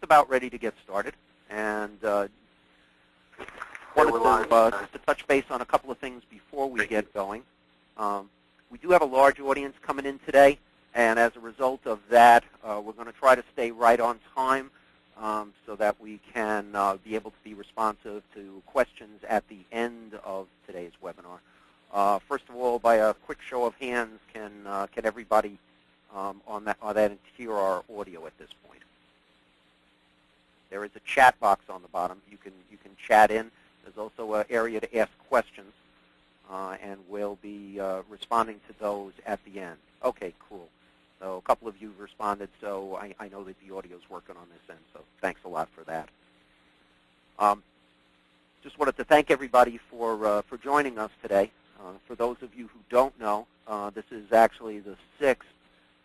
about ready to get started, and wanted to touch base on a couple of things before we get going. We do have a large audience coming in today, and as a result of that, we're going to try to stay right on time so that we can be able to be responsive to questions at the end of today's webinar. First of all, by a quick show of hands, can everybody on that hear our audio at this point? There is a chat box on the bottom. You can chat in. There's also an area to ask questions, and we'll be responding to those at the end. Okay, cool. So a couple of you responded, so I know that the audio is working on this end, so thanks a lot for that. Just wanted to thank everybody for joining us today. For those of you who don't know, this is actually the 6th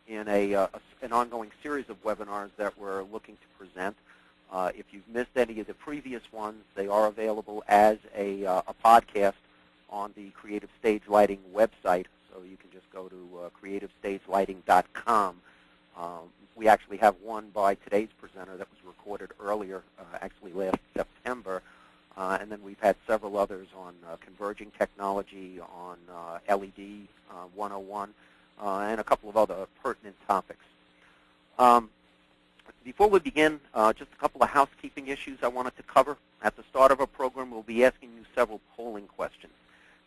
in an ongoing series of webinars that we're looking to present. If you've missed any of the previous ones, they are available as a podcast on the Creative Stage Lighting website. So you can just go to creativestagelighting.com. We actually have one by today's presenter that was recorded earlier, actually last September. And then we've had several others on converging technology, on LED 101, and a couple of other pertinent topics. Before we begin, just a couple of housekeeping issues I wanted to cover. At the start of our program, we'll be asking you several polling questions.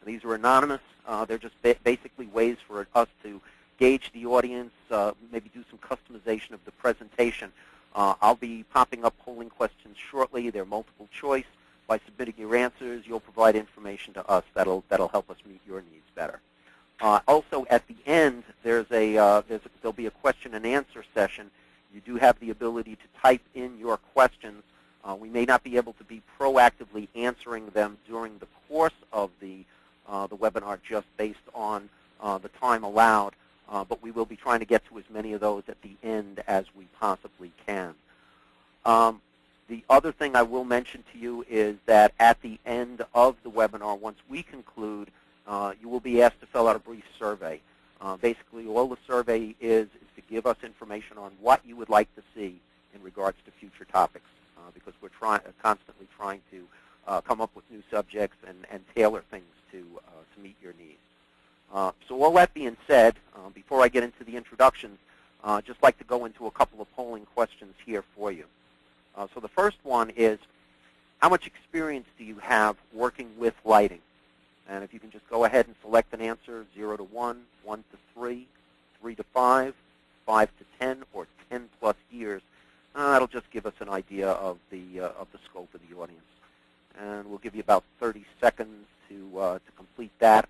These are anonymous. They're just basically ways for us to gauge the audience, maybe do some customization of the presentation. I'll be popping up polling questions shortly. They're multiple choice. By submitting your answers, you'll provide information to us that'll help us meet your needs better. Also, at the end, there'll be a question and answer session. You do have the ability to type in your questions. We may not be able to be proactively answering them during the course of the webinar just based on the time allowed, but we will be trying to get to as many of those at the end as we possibly can. The other thing I will mention to you is that at the end of the webinar, once we conclude, you will be asked to fill out a brief survey. Basically, all the survey is to give us information on what you would like to see in regards to future topics, because we're constantly trying to come up with new subjects and tailor things to meet your needs. So all that being said, before I get into the introductions, I'd just like to go into a couple of polling questions here for you. So the first one is, how much experience do you have working with lighting? And if you can just go ahead and select an answer, 0 to 1, 1 to 3, 3 to 5, 5 to 10, or 10 plus years, that'll just give us an idea of the scope of the audience. And we'll give you about 30 seconds to complete that,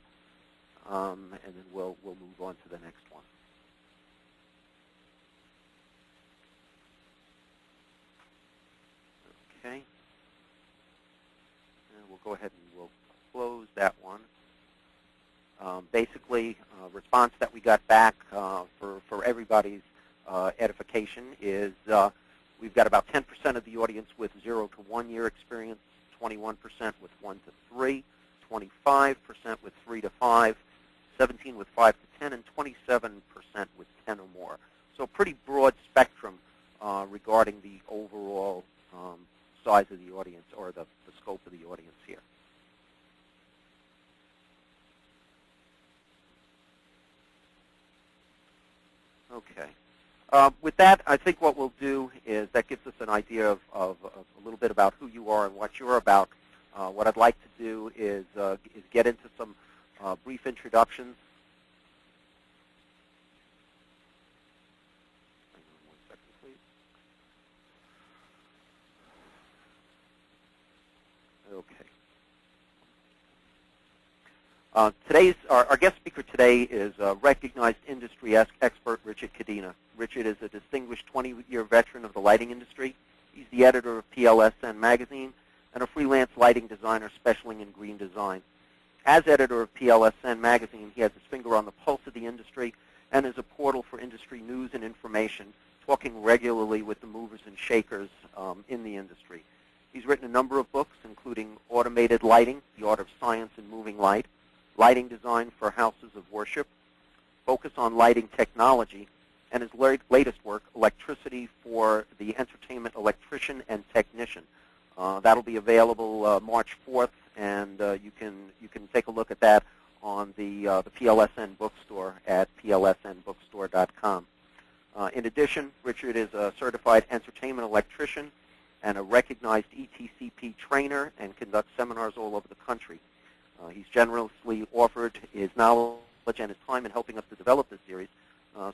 and then we'll move on to the next one. Okay. And we'll go ahead and we'll close that one. Basically, response that we got back for everybody's edification is we've got about 10% of the audience with 0 to 1 year experience, 21% with 1 to 3, 25% with 3 to 5, 17% with 5 to 10, and 27% with 10 or more. So a pretty broad spectrum regarding the overall size of the audience, or the scope of the audience here. Okay. With that, I think what we'll do is that gives us an idea of a little bit about who you are and what you're about. What I'd like to do is get into some brief introductions. Hang on 1 second, please. Okay. Our guest speaker today is recognized industry expert Richard Cadena. Richard is a distinguished 20-year veteran of the lighting industry. He's the editor of PLSN magazine and a freelance lighting designer specializing in green design. As editor of PLSN magazine, he has his finger on the pulse of the industry and is a portal for industry news and information, talking regularly with the movers and shakers in the industry. He's written a number of books, including Automated Lighting, The Art of Science in Moving Light, Lighting Design for Houses of Worship, Focus on Lighting Technology, and his latest work, Electricity for the Entertainment Electrician and Technician. That'll be available March 4th, and you can take a look at that on the PLSN bookstore at plsnbookstore.com. In addition, Richard is a certified entertainment electrician and a recognized ETCP trainer and conducts seminars all over the country. He's generously offered his knowledge and his time in helping us to develop this series.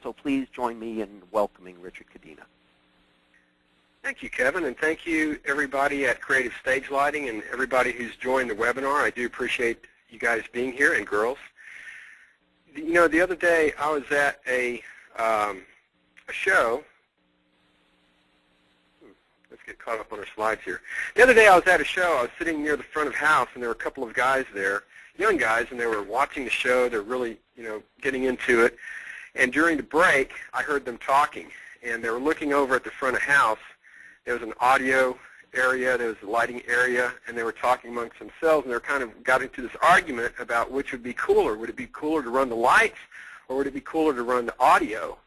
So please join me in welcoming Richard Cadena. Thank you, Kevin, and thank you, everybody at Creative Stage Lighting and everybody who's joined the webinar. I do appreciate you guys being here, and girls. You know, the other day I was at a show. Let's get caught up on our slides here. The other day I was at a show. I was sitting near the front of the house, and there were a couple of guys there, young guys, and they were watching the show. They're really, getting into it. And during the break, I heard them talking, and they were looking over at the front of the house. There was an audio area, there was a lighting area, and they were talking amongst themselves, and they kind of got into this argument about which would be cooler. Would it be cooler to run the lights, or would it be cooler to run the audio?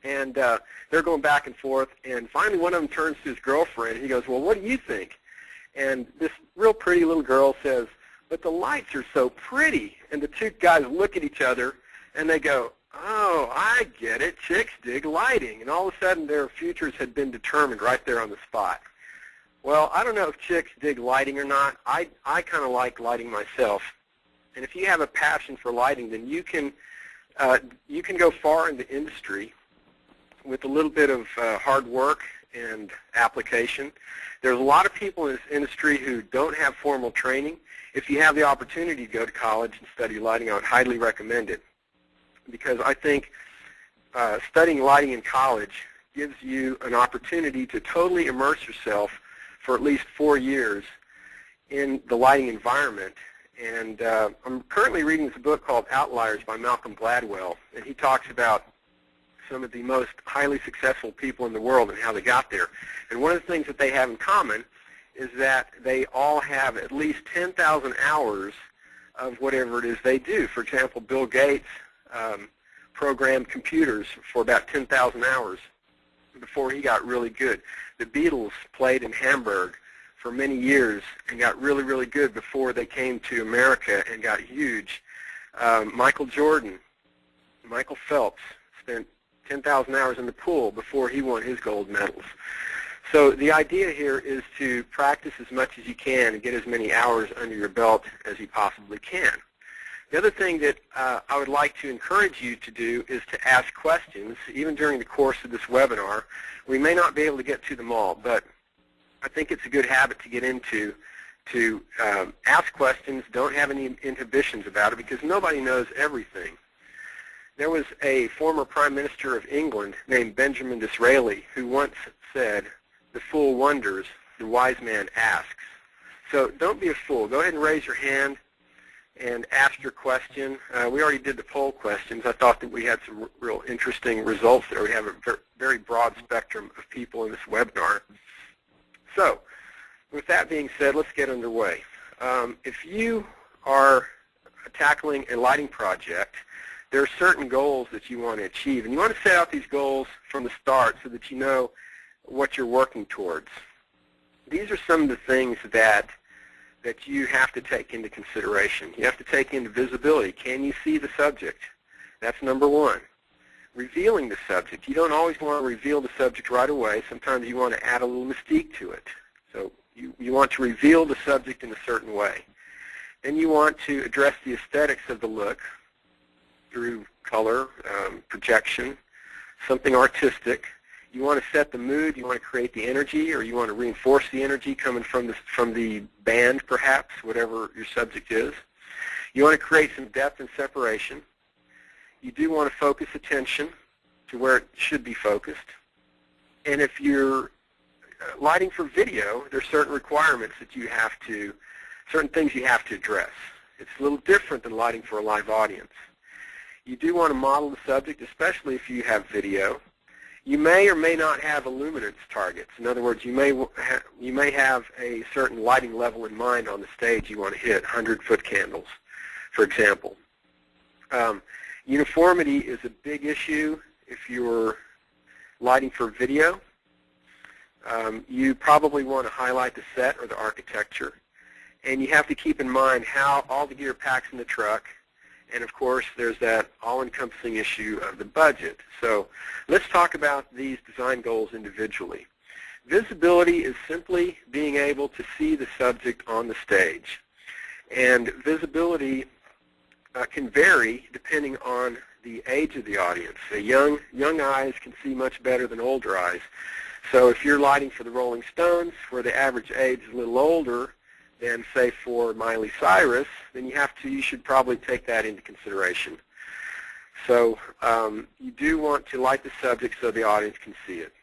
And they're going back and forth, and finally one of them turns to his girlfriend, and he goes, well, what do you think? And this real pretty little girl says, but the lights are so pretty. And the two guys look at each other, and they go, oh, I get it. Chicks dig lighting. And all of a sudden, their futures had been determined right there on the spot. Well, I don't know if chicks dig lighting or not. I kind of like lighting myself. And if you have a passion for lighting, then you can go far in the industry with a little bit of hard work and application. There's a lot of people in this industry who don't have formal training. If you have the opportunity to go to college and study lighting, I would highly recommend it, because I think studying lighting in college gives you an opportunity to totally immerse yourself for at least 4 years in the lighting environment. And I'm currently reading this book called Outliers by Malcolm Gladwell, and he talks about some of the most highly successful people in the world and how they got there. And one of the things that they have in common is that they all have at least 10,000 hours of whatever it is they do. For example, Bill Gates programmed computers for about 10,000 hours before he got really good. The Beatles played in Hamburg for many years and got really, really good before they came to America and got huge. Michael Jordan, Michael Phelps spent 10,000 hours in the pool before he won his gold medals. So the idea here is to practice as much as you can and get as many hours under your belt as you possibly can. The other thing that I would like to encourage you to do is to ask questions, even during the course of this webinar. We may not be able to get to them all, but I think it's a good habit to get into, to ask questions. Don't have any inhibitions about it, because nobody knows everything. There was a former Prime Minister of England named Benjamin Disraeli who once said, "The fool wonders, the wise man asks." So don't be a fool. Go ahead and raise your hand and ask your question. We already did the poll questions. I thought that we had some real interesting results there. We have a very broad spectrum of people in this webinar. So with that being said, let's get underway. If you are tackling a lighting project, there are certain goals that you want to achieve, and you want to set out these goals from the start so that you know what you're working towards. These are some of the things that you have to take into consideration. You have to take into visibility. Can you see the subject? That's number one. Revealing the subject. You don't always want to reveal the subject right away. Sometimes you want to add a little mystique to it. So you want to reveal the subject in a certain way. Then you want to address the aesthetics of the look through color, projection, something artistic. You want to set the mood, you want to create the energy, or you want to reinforce the energy coming from the band, perhaps, whatever your subject is. You want to create some depth and separation. You do want to focus attention to where it should be focused. And if you're lighting for video, there's certain requirements that you have to, certain things you have to address. It's a little different than lighting for a live audience. You do want to model the subject, especially if you have video. You may or may not have a luminance targets. In other words, you may have a certain lighting level in mind on the stage you want to hit, 100-foot candles, for example. Uniformity is a big issue if you're lighting for video, you probably want to highlight the set or the architecture. And you have to keep in mind how all the gear packs in the truck. And of course, there's that all-encompassing issue of the budget. So let's talk about these design goals individually. Visibility is simply being able to see the subject on the stage. And visibility can vary depending on the age of the audience. Young eyes can see much better than older eyes. So if you're lighting for the Rolling Stones, where the average age is a little older than, say, for Miley Cyrus, then you should probably take that into consideration. So you do want to light the subject so the audience can see it.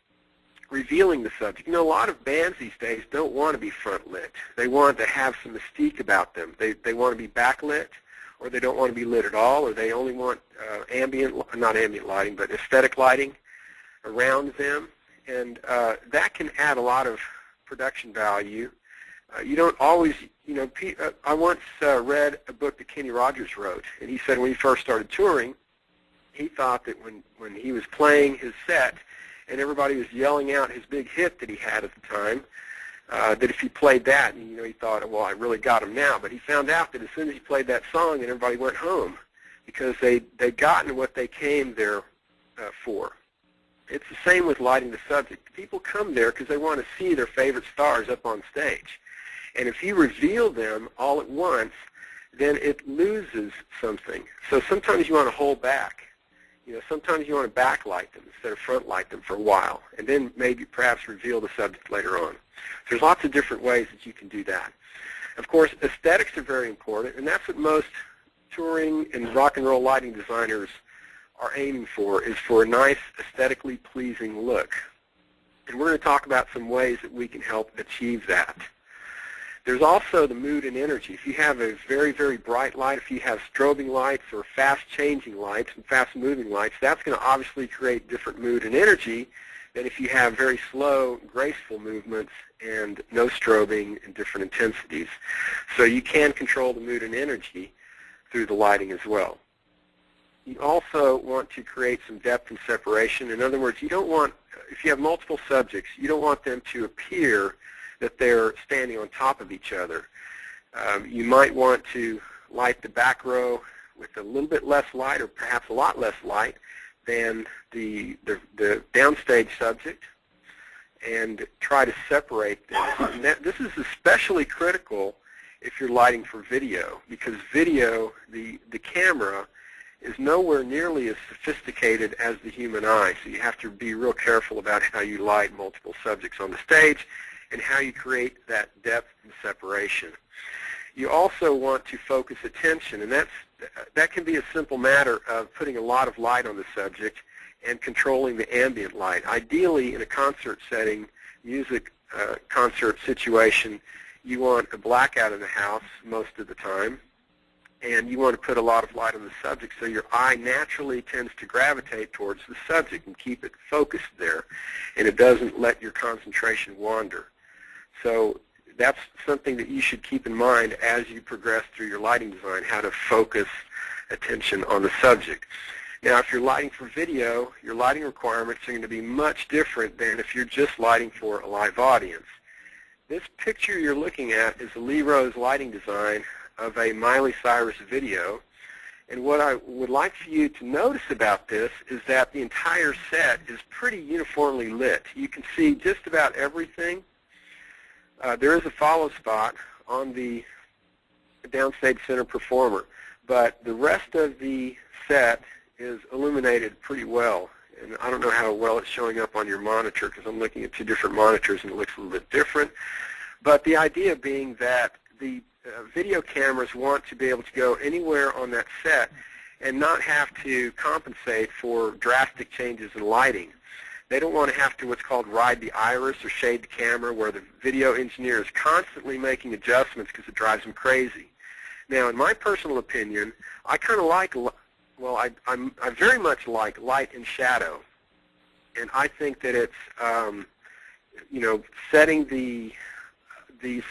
Revealing the subject. You know, a lot of bands these days don't want to be front lit. They want to have some mystique about them. They want to be backlit, or they don't want to be lit at all, or they only want not ambient lighting, but aesthetic lighting around them. And that can add a lot of production value. You don't always, I once read a book that Kenny Rogers wrote, and he said when he first started touring, he thought that when he was playing his set and everybody was yelling out his big hit that he had at the time, that if he played that, he thought, well, I really got him now. But he found out that as soon as he played that song, then everybody went home because they'd gotten what they came there for. It's the same with lighting the subject. People come there because they want to see their favorite stars up on stage. And if you reveal them all at once, then it loses something. So sometimes you want to hold back. Sometimes you want to backlight them instead of front light them for a while, and then maybe perhaps reveal the subject later on. So there's lots of different ways that you can do that. Of course, aesthetics are very important, and that's what most touring and rock and roll lighting designers are aiming for, is for a nice, aesthetically pleasing look. And we're going to talk about some ways that we can help achieve that. There's also the mood and energy. If you have a very, very bright light, if you have strobing lights or fast-changing lights and fast-moving lights, that's going to obviously create different mood and energy than if you have very slow, graceful movements and no strobing and different intensities. So you can control the mood and energy through the lighting as well. You also want to create some depth and separation. In other words, you don't want, if you have multiple subjects, you don't want them to appear that they're standing on top of each other. You might want to light the back row with a little bit less light, or perhaps a lot less light, than the downstage subject, and try to separate this. And this is especially critical if you're lighting for video, because video, the camera, is nowhere nearly as sophisticated as the human eye. So you have to be real careful about how you light multiple subjects on the stage and how you create that depth and separation. You also want to focus attention, and that can be a simple matter of putting a lot of light on the subject and controlling the ambient light. Ideally, in a concert setting, music concert situation, you want a blackout in the house most of the time, and you want to put a lot of light on the subject so your eye naturally tends to gravitate towards the subject and keep it focused there, and it doesn't let your concentration wander. So that's something that you should keep in mind as you progress through your lighting design, how to focus attention on the subject. Now, if you're lighting for video, your lighting requirements are going to be much different than if you're just lighting for a live audience. This picture you're looking at is a Lee Rose lighting design of a Miley Cyrus video. And what I would like for you to notice about this is that the entire set is pretty uniformly lit. You can see just about everything. There is a follow spot on the downstage center performer, but the rest of the set is illuminated pretty well. And I don't know how well it's showing up on your monitor because I'm looking at two different monitors and it looks a little bit different. But the idea being that the video cameras want to be able to go anywhere on that set and not have to compensate for drastic changes in lighting. They don't want to have to what's called ride the iris or shade the camera, where the video engineer is constantly making adjustments because it drives them crazy. Now, in my personal opinion, I kind of like, well, I very much like light and shadow, and I think that it's, setting the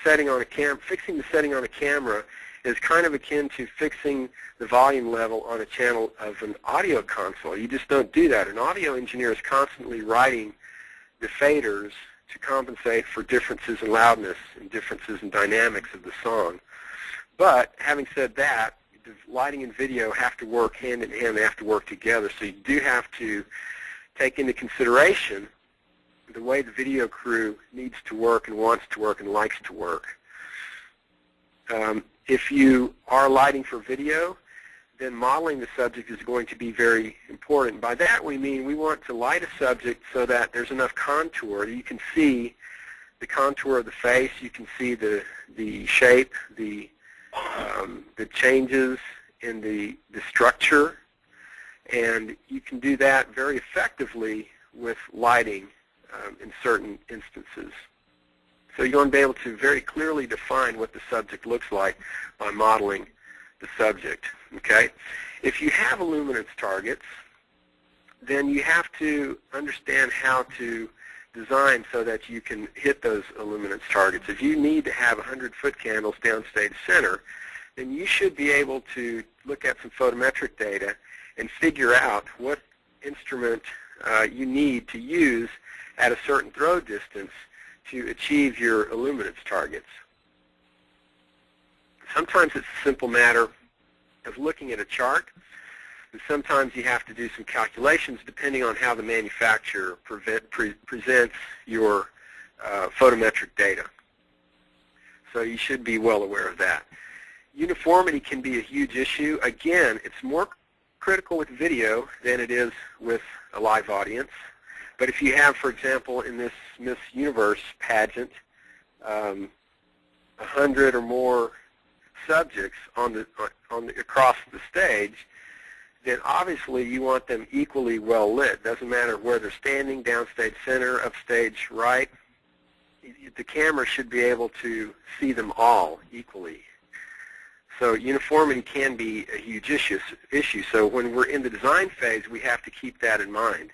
setting on a fixing the setting on a camera is kind of akin to fixing the volume level on a channel of an audio console. You just don't do that. An audio engineer is constantly writing the faders to compensate for differences in loudness and differences in dynamics of the song. But having said that, the lighting and video have to work hand in hand. They have to work together. So you do have to take into consideration the way the video crew needs to work and wants to work and likes to work. If you are lighting for video, then modeling the subject is going to be very important. By that we mean we want to light a subject so that there's enough contour. You can see the contour of the face. You can see the shape, the changes in the structure, and you can do that very effectively with lighting in certain instances. So you're going to be able to very clearly define what the subject looks like by modeling the subject. Okay? If you have illuminance targets, then you have to understand how to design so that you can hit those illuminance targets. If you need to have 100-foot candles downstage center, then you should be able to look at some photometric data and figure out what instrument you need to use at a certain throw distance to achieve your illuminance targets. Sometimes it's a simple matter of looking at a chart, and sometimes you have to do some calculations depending on how the manufacturer presents your photometric data. So you should be well aware of that. Uniformity can be a huge issue. Again, it's more critical with video than it is with a live audience. But if you have, for example, in this Miss Universe pageant, 100 or more subjects across the stage, then obviously you want them equally well lit. Doesn't matter where they're standing, downstage center, upstage right. The camera should be able to see them all equally. So uniformity can be a huge issue. So when we're in the design phase, we have to keep that in mind.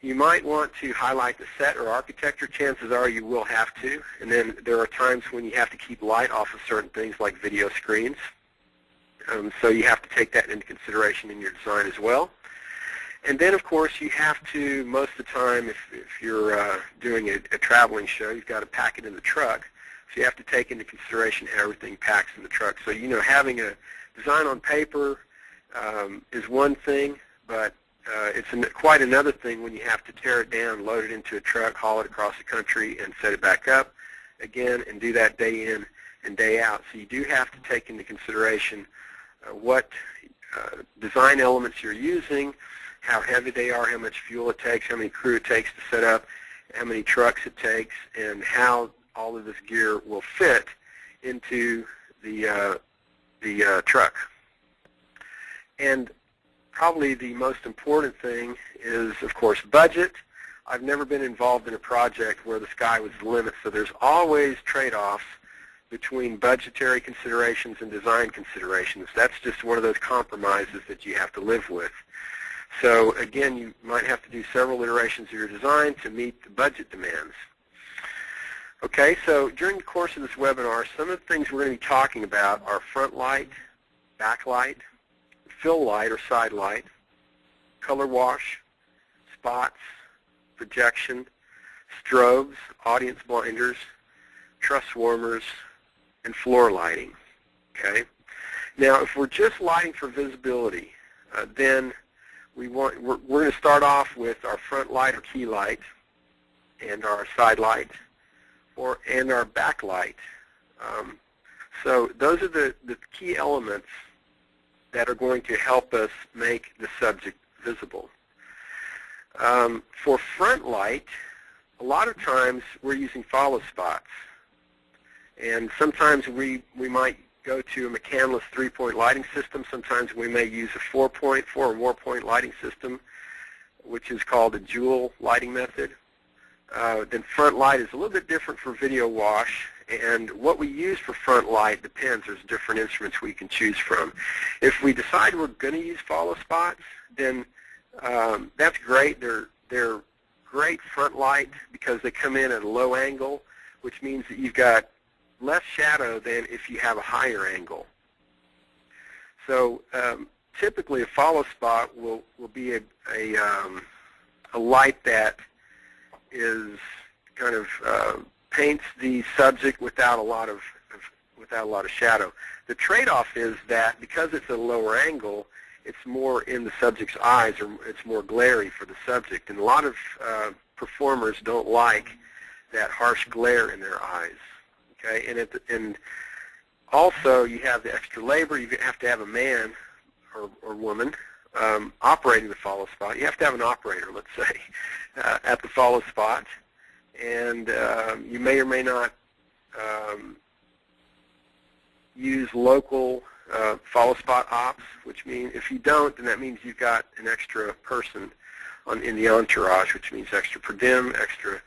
You might want to highlight the set or architecture. Chances are you will have to. And then there are times when you have to keep light off of certain things like video screens. So you have to take that into consideration in your design as well. And then, of course, you have to, most of the time, if you're doing a traveling show, you've got to pack it in the truck. So you have to take into consideration how everything packs in the truck. So, you know, having a design on paper is one thing, but it's quite another thing when you have to tear it down, load it into a truck, haul it across the country, and set it back up again, and do that day in and day out. So you do have to take into consideration what design elements you're using, how heavy they are, how much fuel it takes, how many crew it takes to set up, how many trucks it takes, and how all of this gear will fit into the truck. And probably the most important thing is, of course, budget. I've never been involved in a project where the sky was the limit, so there's always trade-offs between budgetary considerations and design considerations. That's just one of those compromises that you have to live with. So again, you might have to do several iterations of your design to meet the budget demands. Okay, so during the course of this webinar, some of the things we're going to be talking about are front light, back light, fill light or side light, color wash, spots, projection, strobes, audience blinders, truss warmers, and floor lighting. Okay. Now, if we're just lighting for visibility, then we're going to start off with our front light or key light, and our side light, and our back light. So those are the key elements that are going to help us make the subject visible. For front light, a lot of times we're using follow spots. And sometimes we might go to a McCandless 3-point lighting system. Sometimes we may use a 4-point, 4 or more point lighting system, which is called a dual lighting method. Then front light is a little bit different for video wash. And what we use for front light depends. There's different instruments we can choose from. If we decide we're going to use follow spots, then that's great. They're great front light because they come in at a low angle, which means that you've got less shadow than if you have a higher angle. So typically a follow spot will be a light that is kind of paints the subject without a lot of shadow. The trade-off is that because it's a lower angle, it's more in the subject's eyes, or it's more glary for the subject. And a lot of performers don't like that harsh glare in their eyes. Okay, and also you have the extra labor. You have to have a man or woman operating the follow spot. You have to have an operator, let's say, at the follow spot, and you may or may not use local follow spot ops, which means if you don't, then that means you've got an extra person in the entourage, which means extra per diem, extra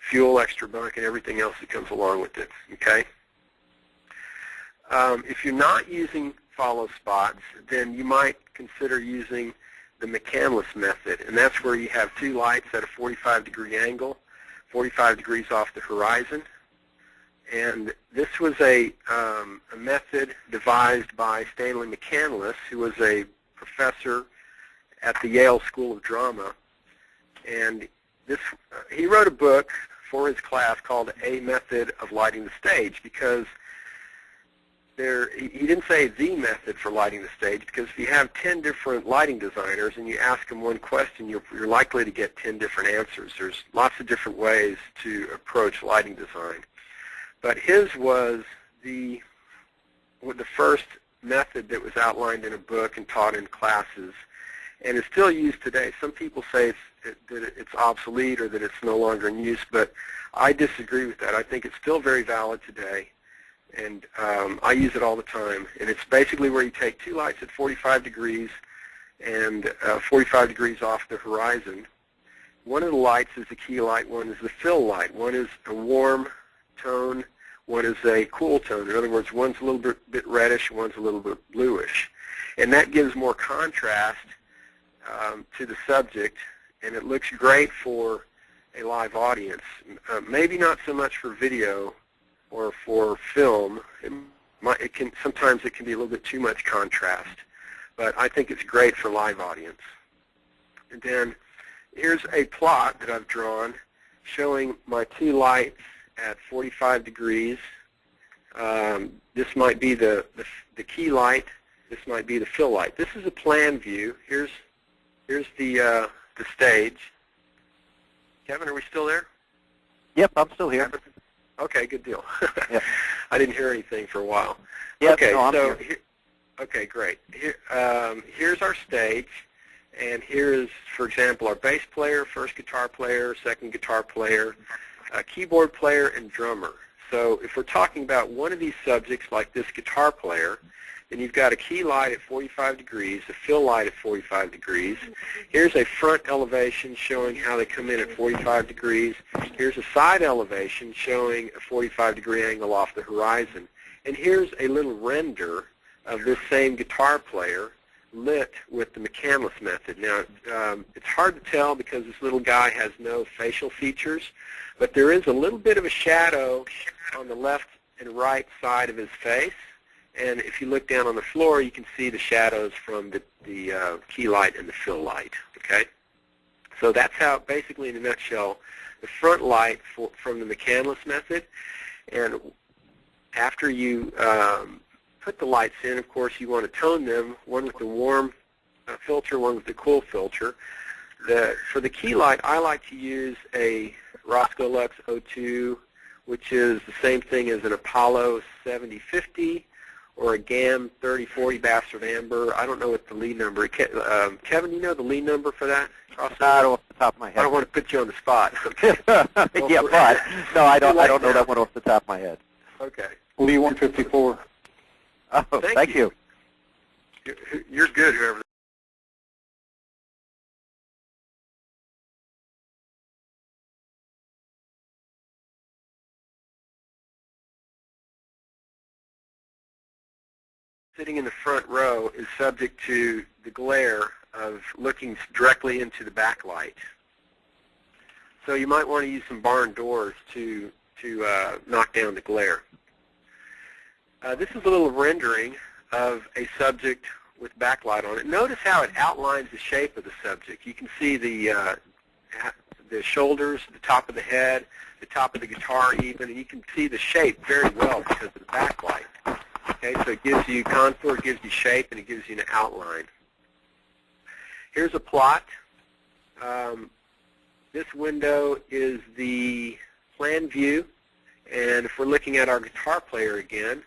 fuel, extra bunk, and everything else that comes along with it. Okay. If you're not using follow spots, then you might consider using the McCandless method, and that's where you have two lights at a 45-degree angle, 45 degrees off the horizon. And this was a method devised by Stanley McCandless, who was a professor at the Yale School of Drama. And he wrote a book for his class called A Method of Lighting the Stage, because he didn't say the method for lighting the stage, because if you have 10 different lighting designers and you ask them one question, you're likely to get 10 different answers. There's lots of different ways to approach lighting design. But his was the first method that was outlined in a book and taught in classes, and is still used today. Some people say that it's obsolete or that it's no longer in use, but I disagree with that. I think it's still very valid today, and I use it all the time. And it's basically where you take two lights at 45 degrees and 45 degrees off the horizon. One of the lights is the key light, one is the fill light. One is a warm tone, one is a cool tone. In other words, one's a little bit reddish, one's a little bit bluish. And that gives more contrast to the subject, and it looks great for a live audience. Maybe not so much for video or for film. Sometimes it can be a little bit too much contrast, but I think it's great for live audience. And then here's a plot that I've drawn showing my two lights at 45 degrees. This might be the key light. This might be the fill light. This is a plan view. Here's the stage. Kevin, are we still there? Yep, I'm still here. Okay, good deal. Yep. I didn't hear anything for a while. Yep, okay, no, I'm so here. Okay, great. Here's our stage, and here is, for example, our bass player, first guitar player, second guitar player, keyboard player, and drummer. So if we're talking about one of these subjects, like this guitar player, then you've got a key light at 45 degrees, a fill light at 45 degrees. Here's a front elevation showing how they come in at 45 degrees. Here's a side elevation showing a 45-degree angle off the horizon. And here's a little render of this same guitar player lit with the McCandless method. Now, it's hard to tell because this little guy has no facial features, but there is a little bit of a shadow on the left and right side of his face. And if you look down on the floor, you can see the shadows from the key light and the fill light. Okay, so that's how, basically in a nutshell, the front light from the McCandless method. And after you put the lights in, of course, you want to tone them, one with the warm filter, one with the cool filter. For the key light, I like to use a Roscoe Lux 02, which is the same thing as an Apollo 7050 or a GAM 3040 Bastard Amber. I don't know what the lead number is. Kevin, you know the lead number for that? Not off the top of my head. I don't want to put you on the spot. Yeah, but no, I don't know that one off the top of my head. Okay. Lee 154. Oh, thank you. You're good, whoever. Sitting in the front row is subject to the glare of looking directly into the backlight. So you might want to use some barn doors to knock down the glare. This is a little rendering of a subject with backlight on it. Notice how it outlines the shape of the subject. You can see the shoulders, the top of the head, the top of the guitar even, and you can see the shape very well because of the backlight. Okay, so it gives you contour, it gives you shape, and it gives you an outline. Here's a plot. This window is the plan view, and if we're looking at our guitar player again,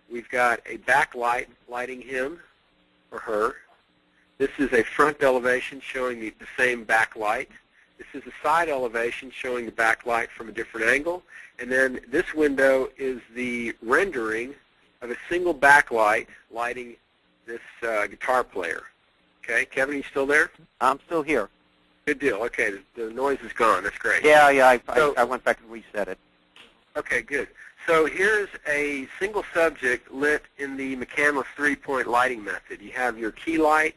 we've got a backlight lighting him or her. This is a front elevation showing the same backlight. This is a side elevation showing the backlight from a different angle. And then this window is the rendering of a single backlight lighting this guitar player. Okay, Kevin, are you still there? I'm still here. Good deal. Okay, the noise is gone. That's great. Yeah, I went back and reset it. Okay, good. So here's a single subject lit in the McCandless 3-point lighting method. You have your key light,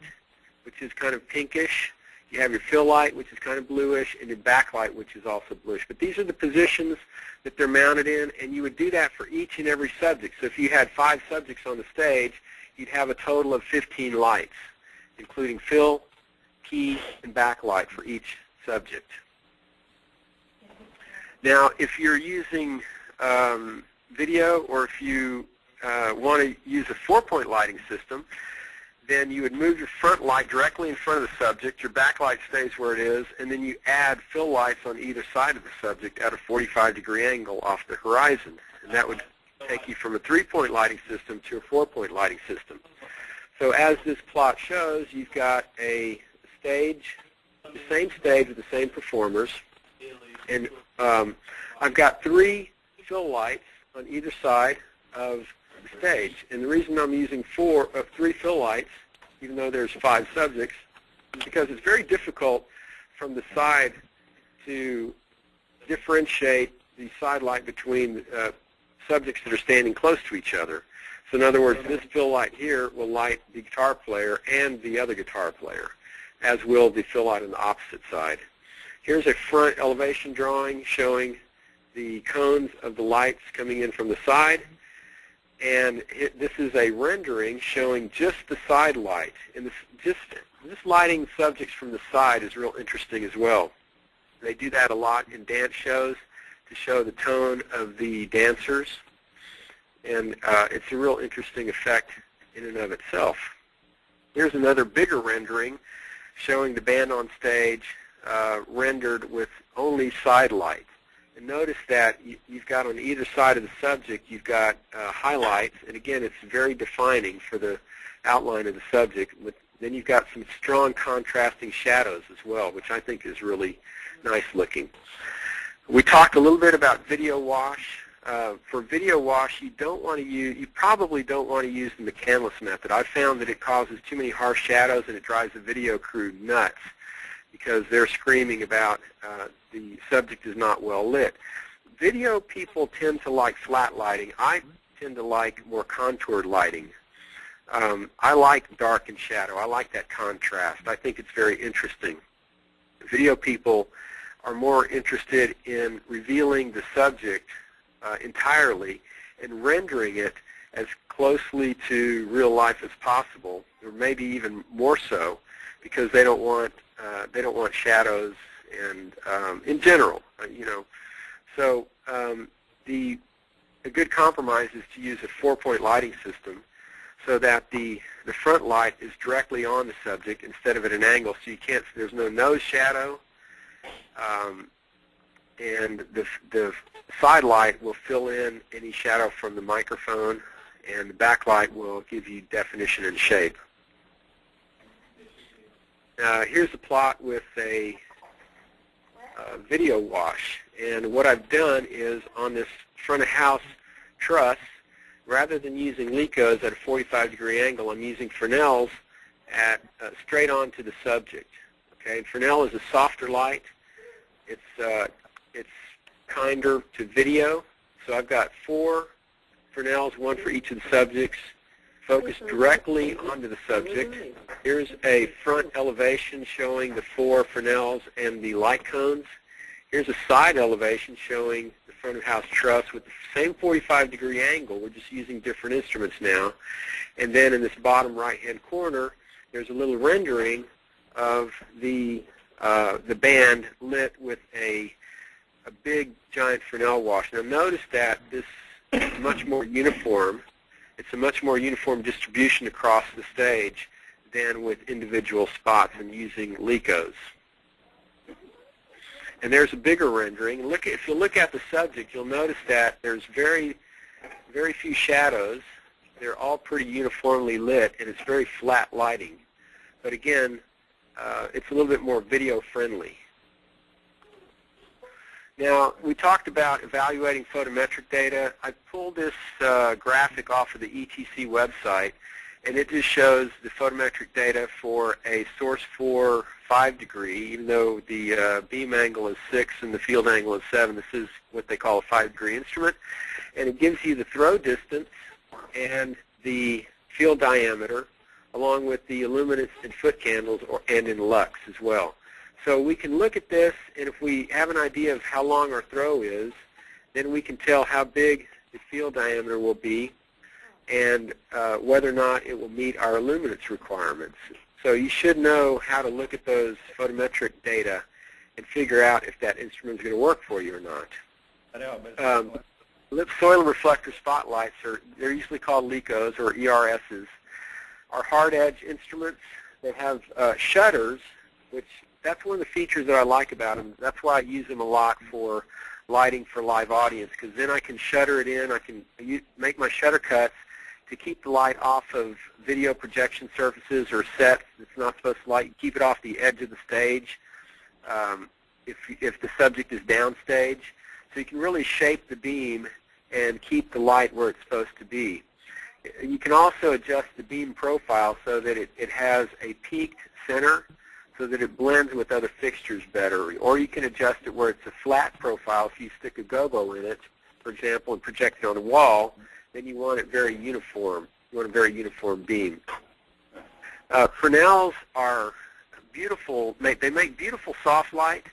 which is kind of pinkish. You have your fill light, which is kind of bluish, and your backlight, which is also bluish. But these are the positions that they're mounted in, and you would do that for each and every subject. So if you had 5 subjects on the stage, you'd have a total of 15 lights, including fill, key, and backlight for each subject. Now, if you're using video, or if you want to use a 4-point lighting system, then you would move your front light directly in front of the subject, your backlight stays where it is, and then you add fill lights on either side of the subject at a 45-degree angle off the horizon. And that would take you from a 3-point lighting system to a 4-point lighting system. So as this plot shows, you've got a stage, the same stage with the same performers, and I've got 3 fill lights on either side of the stage. And the reason I'm using 3 fill lights, even though there's 5 subjects, is because it's very difficult from the side to differentiate the side light between subjects that are standing close to each other. So in other words, this fill light here will light the guitar player and the other guitar player, as will the fill light on the opposite side. Here's a front elevation drawing showing the cones of the lights coming in from the side. And this is a rendering showing just the side light. And this lighting subjects from the side is real interesting as well. They do that a lot in dance shows to show the tone of the dancers. And it's a real interesting effect in and of itself. Here's another bigger rendering showing the band on stage rendered with only side lights. And notice that you've got on either side of the subject, you've got highlights, and again, it's very defining for the outline of the subject. Then you've got some strong contrasting shadows as well, which I think is really nice looking. We talked a little bit about video wash. For video wash, you probably don't want to use the McCandless method. I've found that it causes too many harsh shadows and it drives the video crew nuts because they're screaming about the subject is not well lit. Video people tend to like flat lighting. I tend to like more contoured lighting. I like dark and shadow. I like that contrast. I think it's very interesting. Video people are more interested in revealing the subject entirely and rendering it as closely to real life as possible, or maybe even more so, because they don't want shadows and in general, So a good compromise is to use a 4-point lighting system so that the front light is directly on the subject instead of at an angle, so there's no nose shadow, and the side light will fill in any shadow from the microphone, and the backlight will give you definition and shape. Here's a plot with a video wash, and what I've done is on this front of house truss, rather than using Licos at a 45-degree angle, I'm using Fresnels at straight on to the subject. Okay, and Fresnel is a softer light. It's kinder to video, so I've got 4 Fresnels, 1 for each of the subjects, focused directly onto the subject. Here's a front elevation showing the 4 Fresnels and the light cones, Here's a side elevation showing the front of house truss with the same 45-degree angle. We're just using different instruments now. And then in this bottom right-hand corner, there's a little rendering of the band lit with a big giant Fresnel wash. Now notice that this is much more uniform. It's a much more uniform distribution across the stage than with individual spots and using Licos. And there's a bigger rendering. If you look at the subject, you'll notice that there's very few shadows. They're all pretty uniformly lit, and it's very flat lighting. But again, it's a little bit more video friendly. Now, we talked about evaluating photometric data. I pulled this graphic off of the ETC website, and it just shows the photometric data for a source 4 5-degree, even though the beam angle is 6 and the field angle is 7. This is what they call a 5-degree instrument. And it gives you the throw distance and the field diameter, along with the luminance in foot candles and in lux as well. So we can look at this, and if we have an idea of how long our throw is, then we can tell how big the field diameter will be and whether or not it will meet our luminance requirements. So you should know how to look at those photometric data and figure out if that instrument is going to work for you or not. Soil and reflector spotlights, they're usually called Licos or ERSs, are hard edge instruments. They have shutters, which that's one of the features that I like about them. That's why I use them a lot for lighting for live audience, because then I can shutter it in. I can make my shutter cuts to keep the light off of video projection surfaces or sets that's not supposed to light. Keep it off the edge of the stage if the subject is downstage. So you can really shape the beam and keep the light where it's supposed to be. You can also adjust the beam profile so that it has a peaked center so that it blends with other fixtures better. Or you can adjust it where it's a flat profile. If you stick a gobo in it, for example, and project it on a wall, then you want it very uniform. You want a very uniform beam. Fresnels are beautiful. They make beautiful soft light,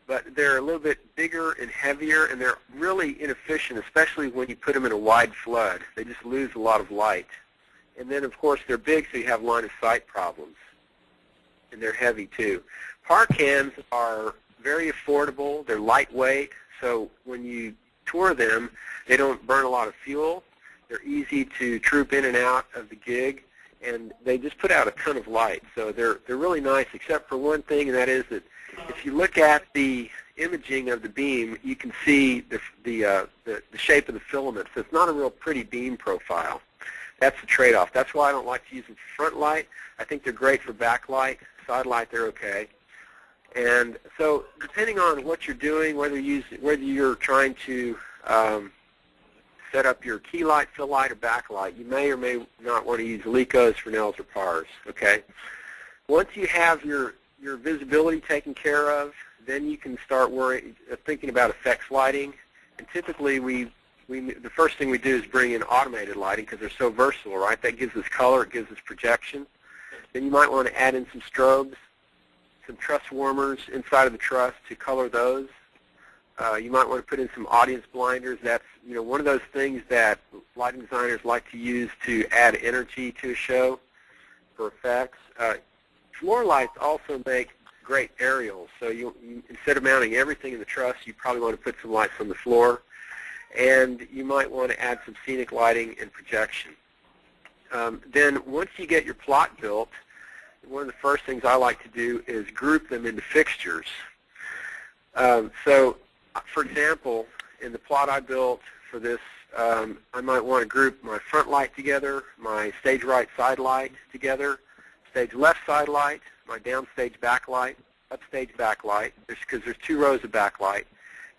but they're a little bit bigger and heavier, and they're really inefficient, especially when you put them in a wide flood. They just lose a lot of light. And then, of course, they're big, so you have line of sight problems. And they're heavy, too. Par cans are very affordable. They're lightweight, so when you tour them, they don't burn a lot of fuel. They're easy to troop in and out of the gig, and they just put out a ton of light. So they're really nice, except for one thing, and that is that if you look at the imaging of the beam, you can see the shape of the filament. So it's not a real pretty beam profile. That's the trade-off. That's why I don't like to use them for front light. I think they're great for backlight. Side light, they're okay. And so depending on what you're doing, whether you're trying to set up your key light, fill light, or backlight, you may or may not want to use Licos, Fresnels, or Pars. Okay. Once you have your visibility taken care of, then you can start thinking about effects lighting. And typically, the first thing we do is bring in automated lighting because they're so versatile, right? That gives us color, it gives us projection. Then you might want to add in some strobes, some truss warmers inside of the truss to color those. You might want to put in some audience blinders. That's one of those things that lighting designers like to use to add energy to a show for effects. Floor lights also make great aerials. So instead of mounting everything in the truss, you probably want to put some lights on the floor. And you might want to add some scenic lighting and projection. Then once you get your plot built, one of the first things I like to do is group them into fixtures. So, for example, in the plot I built for this, I might want to group my front light together, my stage right side light together, stage left side light, my downstage backlight, upstage backlight, because there's 2 rows of backlight.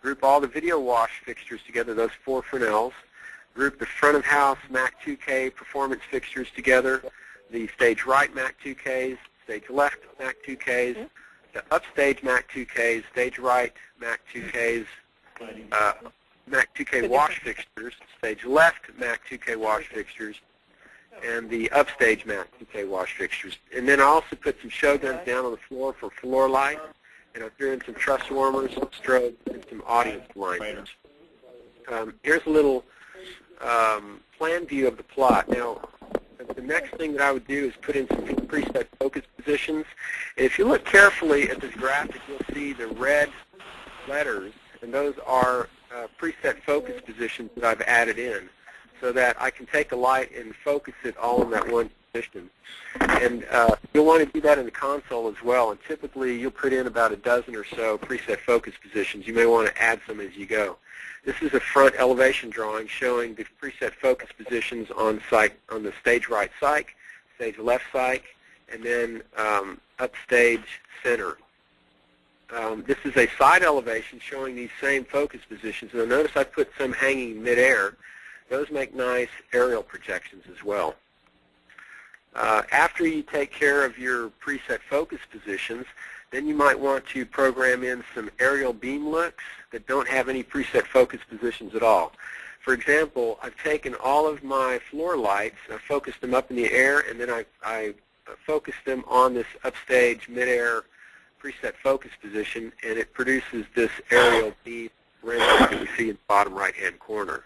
Group all the video wash fixtures together, those 4 Fresnels. Group the front of house Mac 2K performance fixtures together, the stage right Mac 2Ks, stage left Mac 2Ks, the upstage Mac 2Ks, stage right Mac 2Ks, Mac 2K wash fixtures, stage left Mac 2K wash fixtures, and the upstage Mac 2K wash fixtures. And then I also put some show guns down on the floor for floor light. and I threw in some truss warmers, some strobes, and some audience alignments. Here's a little plan view of the plot. Now, the next thing that I would do is put in some preset focus positions. And if you look carefully at this graphic, you'll see the red letters, and those are preset focus positions that I've added in, so that I can take a light and focus it all in that one position. And you'll want to do that in the console as well. And typically, you'll put in about a dozen or so preset focus positions. You may want to add some as you go. This is a front elevation drawing showing the preset focus positions on the stage right cyc, stage left cyc, and then upstage center. This is a side elevation showing these same focus positions. Now notice I put some hanging midair. Those make nice aerial projections as well. After you take care of your preset focus positions, then you might want to program in some aerial beam looks that don't have any preset focus positions at all. For example, I've taken all of my floor lights, I've focused them up in the air, and then I focused them on this upstage midair preset focus position, and it produces this aerial beam render that we see in the bottom right-hand corner.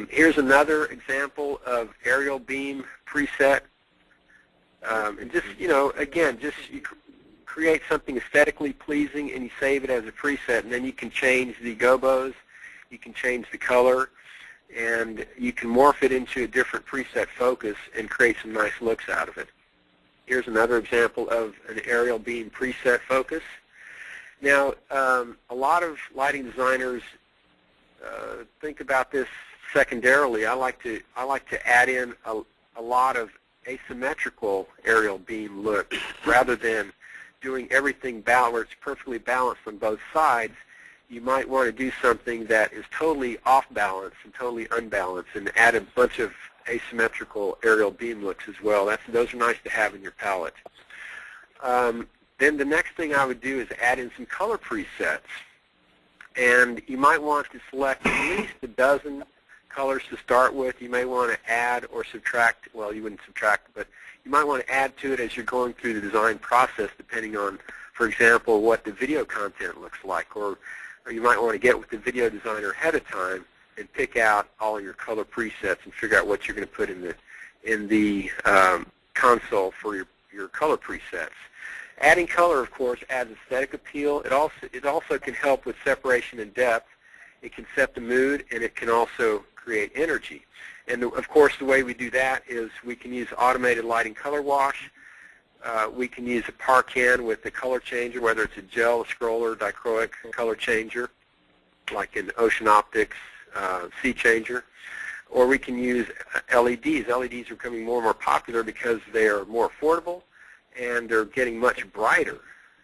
Here's another example of aerial beam preset. And just, again, you create something aesthetically pleasing and you save it as a preset, and then you can change the gobos, you can change the color, and you can morph it into a different preset focus and create some nice looks out of it. Here's another example of an aerial beam preset focus. Now, a lot of lighting designers think about this secondarily. I like to add in a lot of asymmetrical aerial beam looks rather than doing everything where it's perfectly balanced on both sides. You might want to do something that is totally off balance and totally unbalanced and add a bunch of asymmetrical aerial beam looks as well. Those are nice to have in your palette. Then the next thing I would do is add in some color presets. And you might want to select at least a dozen colors to start with. You may want to add or subtract, well, you wouldn't subtract, but you might want to add to it as you're going through the design process, depending on, for example, what the video content looks like. Or you might want to get with the video designer ahead of time and pick out all your color presets and figure out what you're going to put in the console for your color presets. Adding color, of course, adds aesthetic appeal. It also can help with separation and depth. It can set the mood, and it can also create energy. And of course, the way we do that is we can use automated lighting color wash. We can use a Parcan with the color changer, whether it's a gel, a scroller, dichroic color changer, like in Ocean Optics Sea Changer. Or we can use LEDs. LEDs are becoming more and more popular because they are more affordable and they're getting much brighter.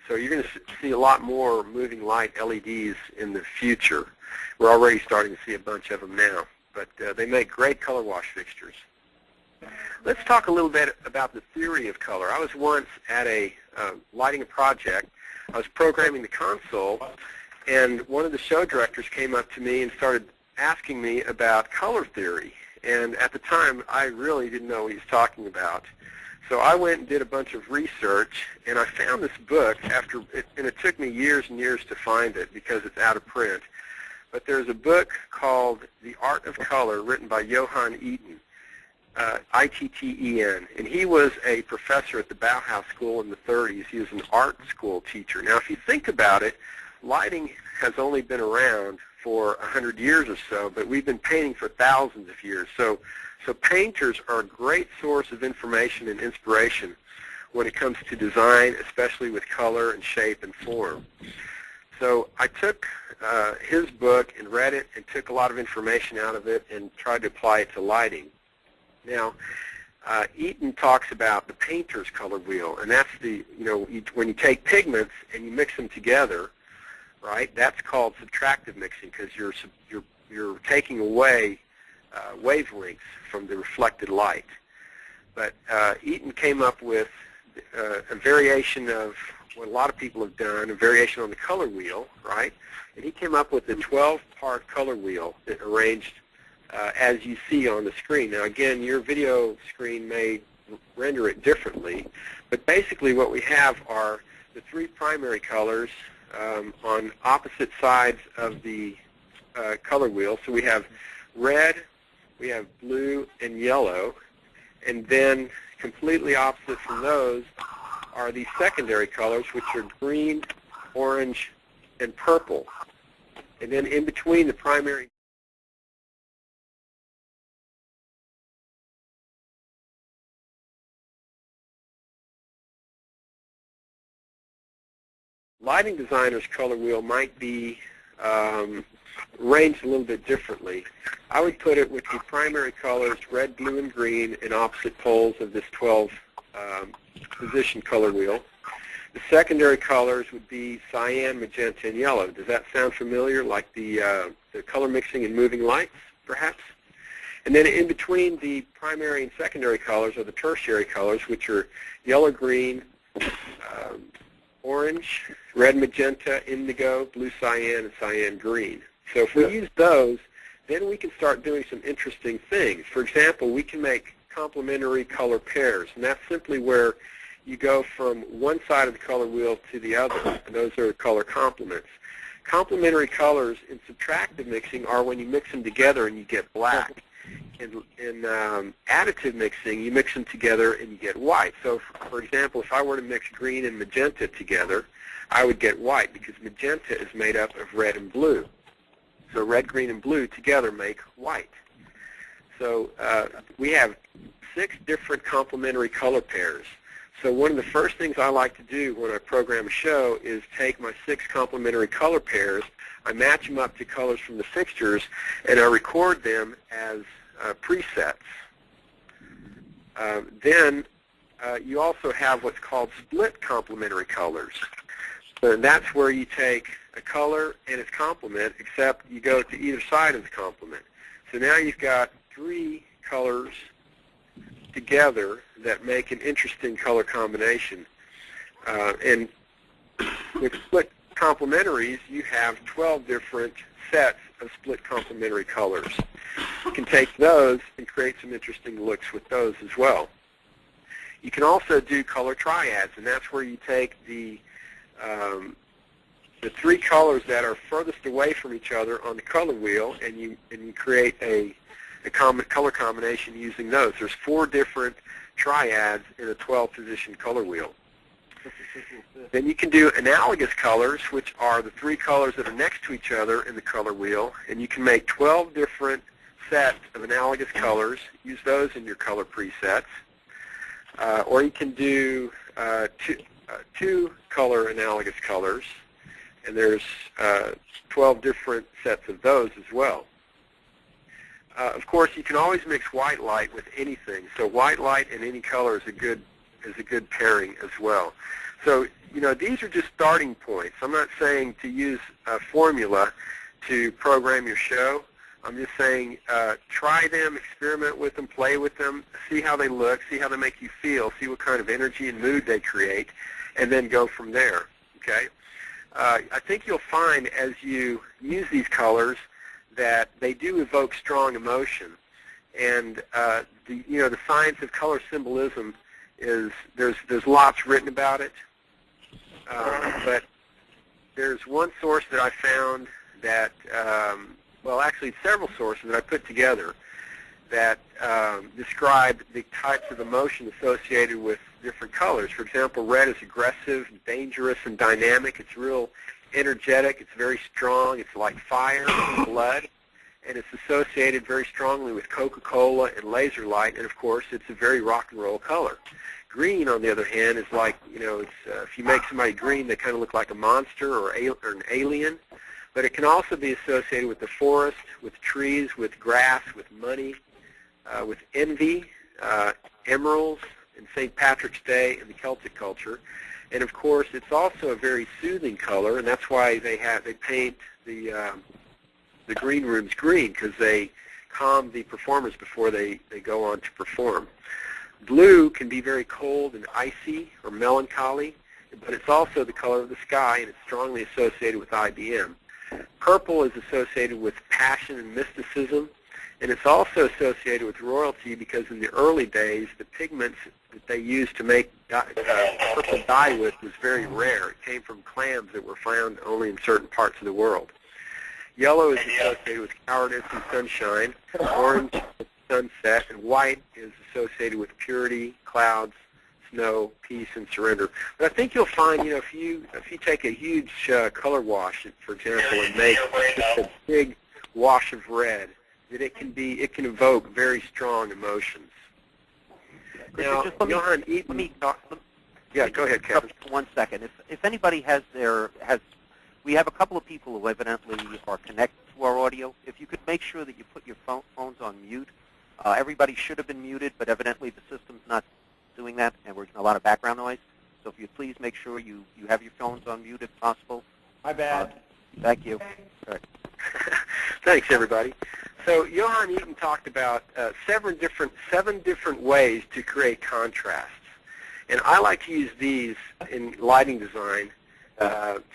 So you're going to see a lot more moving light LEDs in the future. We're already starting to see a bunch of them now, but they make great color wash fixtures. Let's talk a little bit about the theory of color. I was once at lighting a project. I was programming the console, and one of the show directors came up to me and started asking me about color theory. And at the time, I really didn't know what he was talking about. So I went and did a bunch of research, and I found this book and it took me years and years to find it because it's out of print. But there's a book called The Art of Color written by Johann Itten, I-T-T-E-N. And he was a professor at the Bauhaus School in the 30s. He was an art school teacher. Now, if you think about it, lighting has only been around for 100 years or so, but we've been painting for thousands of years. So painters are a great source of information and inspiration when it comes to design, especially with color and shape and form. So I took his book and read it and took a lot of information out of it and tried to apply it to lighting. Now, Itten talks about the painter's color wheel, and that's when you take pigments and you mix them together, right? That's called subtractive mixing because you're taking away wavelengths from the reflected light. But Itten came up with a variation of what a lot of people have done, a variation on the color wheel, right? And he came up with a 12-part color wheel that arranged as you see on the screen. Now, again, your video screen may render it differently, but basically what we have are the three primary colors on opposite sides of the color wheel. So we have red, we have blue, and yellow. And then completely opposite from those are the secondary colors, which are green, orange, and purple. And then in between the primary lighting designer's color wheel might be arranged a little bit differently. I would put it with the primary colors red, blue, and green in opposite poles of this 12 position color wheel. The secondary colors would be cyan, magenta, and yellow. Does that sound familiar, like the color mixing and moving lights, perhaps? And then in between the primary and secondary colors are the tertiary colors, which are yellow, green, orange, red, magenta, indigo, blue, cyan, and cyan, green. So if we use those, then we can start doing some interesting things. For example, we can make complementary color pairs, and that's simply where you go from one side of the color wheel to the other, and those are color complements. Complementary colors in subtractive mixing are when you mix them together and you get black. In additive mixing, you mix them together and you get white. So, for example, if I were to mix green and magenta together, I would get white because magenta is made up of red and blue. So red, green, and blue together make white. So we have 6 different complementary color pairs. So one of the first things I like to do when I program a show is take my 6 complementary color pairs, I match them up to colors from the fixtures, and I record them as presets. Then you also have what's called split complementary colors. So that's where you take a color and its complement, except you go to either side of the complement. So now you've got 3 colors together that make an interesting color combination. And with split complementaries, you have 12 different sets of split complementary colors. You can take those and create some interesting looks with those as well. You can also do color triads, and that's where you take the 3 colors that are furthest away from each other on the color wheel, and you create a color combination using those. There's 4 different triads in a 12-position color wheel. Then you can do analogous colors, which are the 3 colors that are next to each other in the color wheel, and you can make 12 different sets of analogous colors, use those in your color presets. Or you can do 2 color analogous colors, and there's 12 different sets of those as well. Of course, you can always mix white light with anything, so white light in any color is a good pairing as well. So, you know, these are just starting points. I'm not saying to use a formula to program your show. I'm just saying try them, experiment with them, play with them, see how they look, see how they make you feel, see what kind of energy and mood they create, and then go from there, okay? I think you'll find as you use these colors that they do evoke strong emotion. And the science of color symbolism is there's lots written about it, but there's one source that I found that well, actually several sources that I put together that describe the types of emotion associated with different colors. For example, red is aggressive, dangerous, and dynamic. It's real energetic. It's very strong. It's like fire and blood, and it's associated very strongly with Coca-Cola and laser light, and of course, it's a very rock and roll color. Green, on the other hand, is like, it's if you make somebody green, they kind of look like a monster or an alien. But it can also be associated with the forest, with trees, with grass, with money, with envy, emeralds, and St. Patrick's Day and the Celtic culture. And of course, it's also a very soothing color, and that's why they paint the green rooms green, because they calm the performers before they go on to perform. Blue can be very cold and icy or melancholy, but it's also the color of the sky, and it's strongly associated with IBM. Purple is associated with passion and mysticism, and it's also associated with royalty because in the early days, the pigments that they used to make purple dye with was very rare. It came from clams that were found only in certain parts of the world. Yellow is associated with cowardice and sunshine. Orange is sunset, and white is associated with purity, clouds, snow, peace, and surrender. But I think you'll find, if you take a huge color wash, for example, and make just a big wash of red, that it can evoke very strong emotions. Now, Johan Eaton, yeah, go ahead, Kevin. For 1 second. If anybody we have a couple of people who evidently are connected to our audio. If you could make sure that you put your phones on mute. Everybody should have been muted, but evidently the system's not doing that, and we're getting a lot of background noise. So if you please make sure you have your phones on mute if possible. My bad. Thank you. All right. Thanks, everybody. So Johan Eaton talked about 7 different ways to create contrasts. And I like to use these in lighting design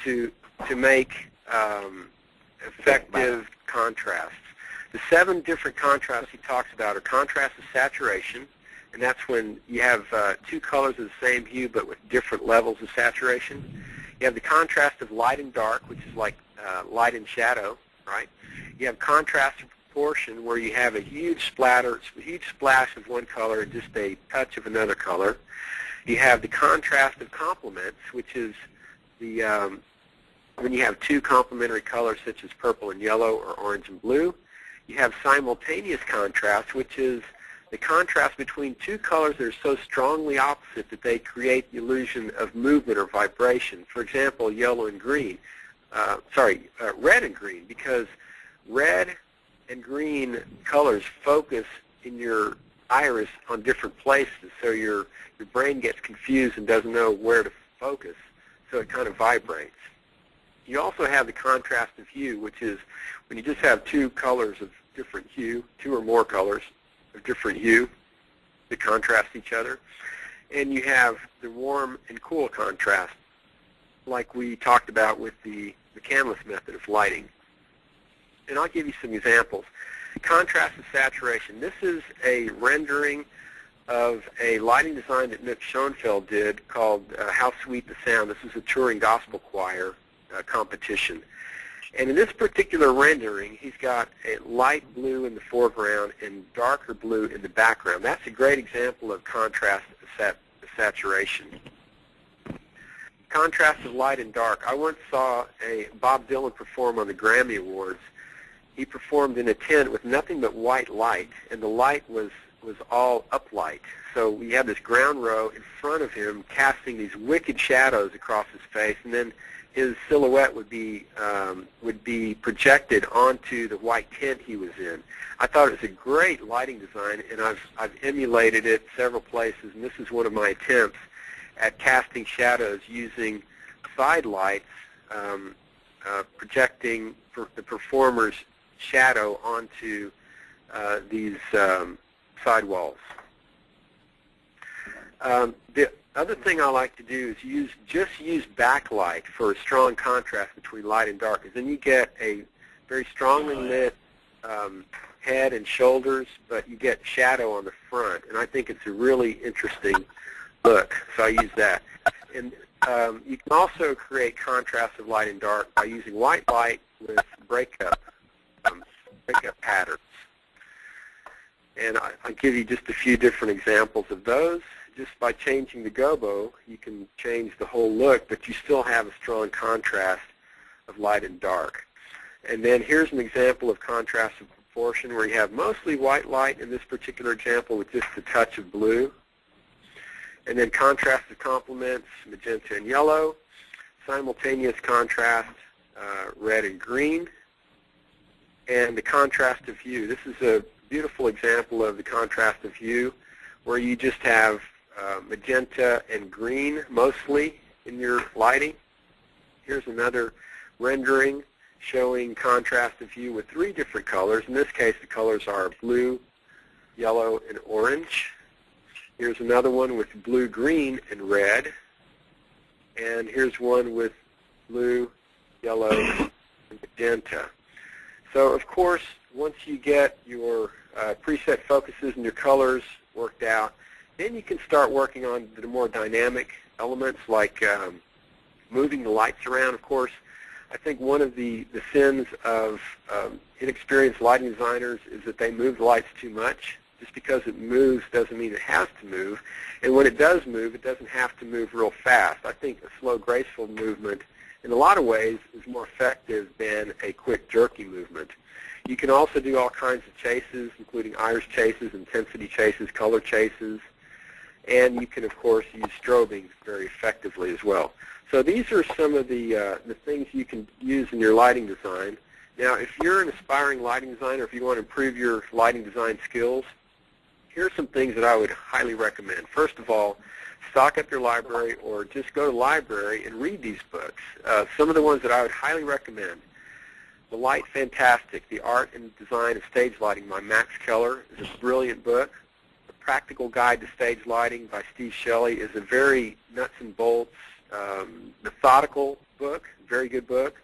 to make effective contrasts. The 7 different contrasts he talks about are contrast of saturation, and that's when you have 2 colors of the same hue but with different levels of saturation. You have the contrast of light and dark, which is like light and shadow, right? You have contrast of proportion, where you have a huge splash of one color and just a touch of another color. You have the contrast of complements, which is when you have 2 complementary colors such as purple and yellow or orange and blue. You have simultaneous contrast, which is the contrast between 2 colors that are so strongly opposite that they create the illusion of movement or vibration. For example, yellow and green. Red and green, because red and green colors focus in your iris on different places, so your brain gets confused and doesn't know where to focus, so it kind of vibrates. You also have the contrast of hue, which is when you just have 2 colors of different hue, 2 or more colors of different hue that contrast each other. And you have the warm and cool contrast, like we talked about with the McCandless method of lighting. And I'll give you some examples. Contrast of saturation. This is a rendering of a lighting design that Nick Schoenfeld did called How Sweet the Sound. This is a touring gospel choir competition. And in this particular rendering, he's got a light blue in the foreground and darker blue in the background. That's a great example of contrast of saturation. Contrast of light and dark. I once saw Bob Dylan perform on the Grammy Awards. He performed in a tent with nothing but white light, and the light was all uplight. So we had this ground row in front of him casting these wicked shadows across his face, and then his silhouette would be projected onto the white tent he was in. I thought it was a great lighting design, and I've emulated it several places, and this is one of my attempts at casting shadows using side lights, projecting the performer's shadow onto these side walls. The other thing I like to do is just use backlight for a strong contrast between light and dark, because then you get a very strongly lit head and shoulders, but you get shadow on the front, and I think it's a really interesting look, so I use that. And you can also create contrast of light and dark by using white light with breakup patterns. And I'll give you just a few different examples of those. Just by changing the gobo, you can change the whole look, but you still have a strong contrast of light and dark. And then here's an example of contrast of proportion where you have mostly white light in this particular example with just a touch of blue. And then contrast of complements, magenta and yellow. Simultaneous contrast, red and green. And the contrast of hue. This is a beautiful example of the contrast of hue where you just have magenta and green mostly in your lighting. Here's another rendering showing contrast of hue with 3 different colors. In this case, the colors are blue, yellow, and orange. Here's another one with blue, green, and red. And here's one with blue, yellow, and magenta. So, of course, once you get your preset focuses and your colors worked out, Then you can start working on the more dynamic elements like moving the lights around. Of course, I think one of the sins of inexperienced lighting designers is that they move the lights too much. Just because it moves doesn't mean it has to move. And when it does move, it doesn't have to move real fast. I think a slow, graceful movement, in a lot of ways, is more effective than a quick, jerky movement. You can also do all kinds of chases, including iris chases, intensity chases, color chases. And you can, of course, use strobing very effectively as well. So these are some of the things you can use in your lighting design. Now, if you're an aspiring lighting designer, if you want to improve your lighting design skills, here are some things that I would highly recommend. First of all, stock up your library or just go to the library and read these books. Some of the ones that I would highly recommend. The Light Fantastic, The Art and Design of Stage Lighting by Max Keller is a brilliant book. The Practical Guide to Stage Lighting by Steve Shelley is a very nuts and bolts, methodical book, very good book.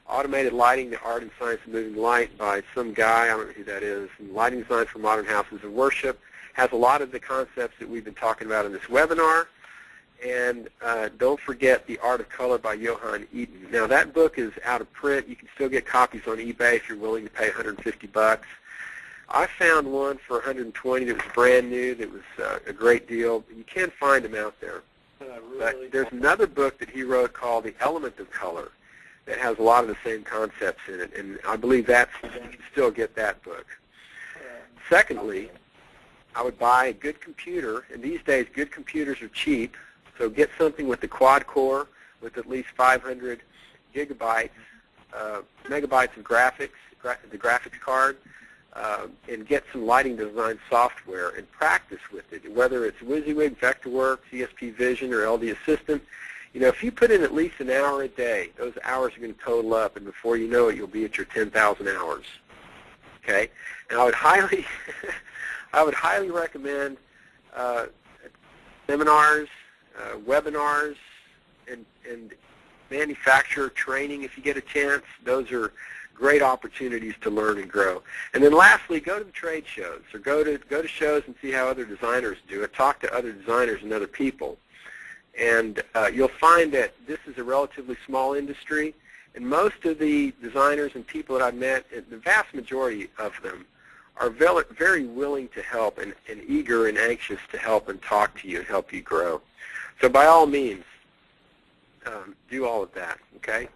Automated Lighting, The Art and Science of Moving Light by some guy, I don't know who that is. And Lighting Design for Modern Houses of Worship has a lot of the concepts that we've been talking about in this webinar. And don't forget The Art of Color by Johan Eden. Now that book is out of print. You can still get copies on eBay if you're willing to pay $150. I found one for $120 that was brand new, that was a great deal. You can find them out there. But there's another book that he wrote called The Element of Color that has a lot of the same concepts in it, and I believe you can still get that book. Secondly, I would buy a good computer, and these days good computers are cheap, so get something with the quad core with at least 500 megabytes of graphics, the graphics card, and get some lighting design software and practice with it, whether it's WYSIWYG, Vectorworks, ESP Vision, or LD Assistant. You know, if you put in at least an hour a day, those hours are going to total up, and before you know it, you'll be at your 10,000 hours. Okay, and I would highly, recommend seminars, webinars, and manufacturer training if you get a chance. Those are great opportunities to learn and grow. And then lastly, go to the trade shows, or go to shows and see how other designers do it. Talk to other designers and other people. And you'll find that this is a relatively small industry, and most of the designers and people that I've met, the vast majority of them, are very willing to help and eager and anxious to help and talk to you and help you grow. So by all means, do all of that, okay?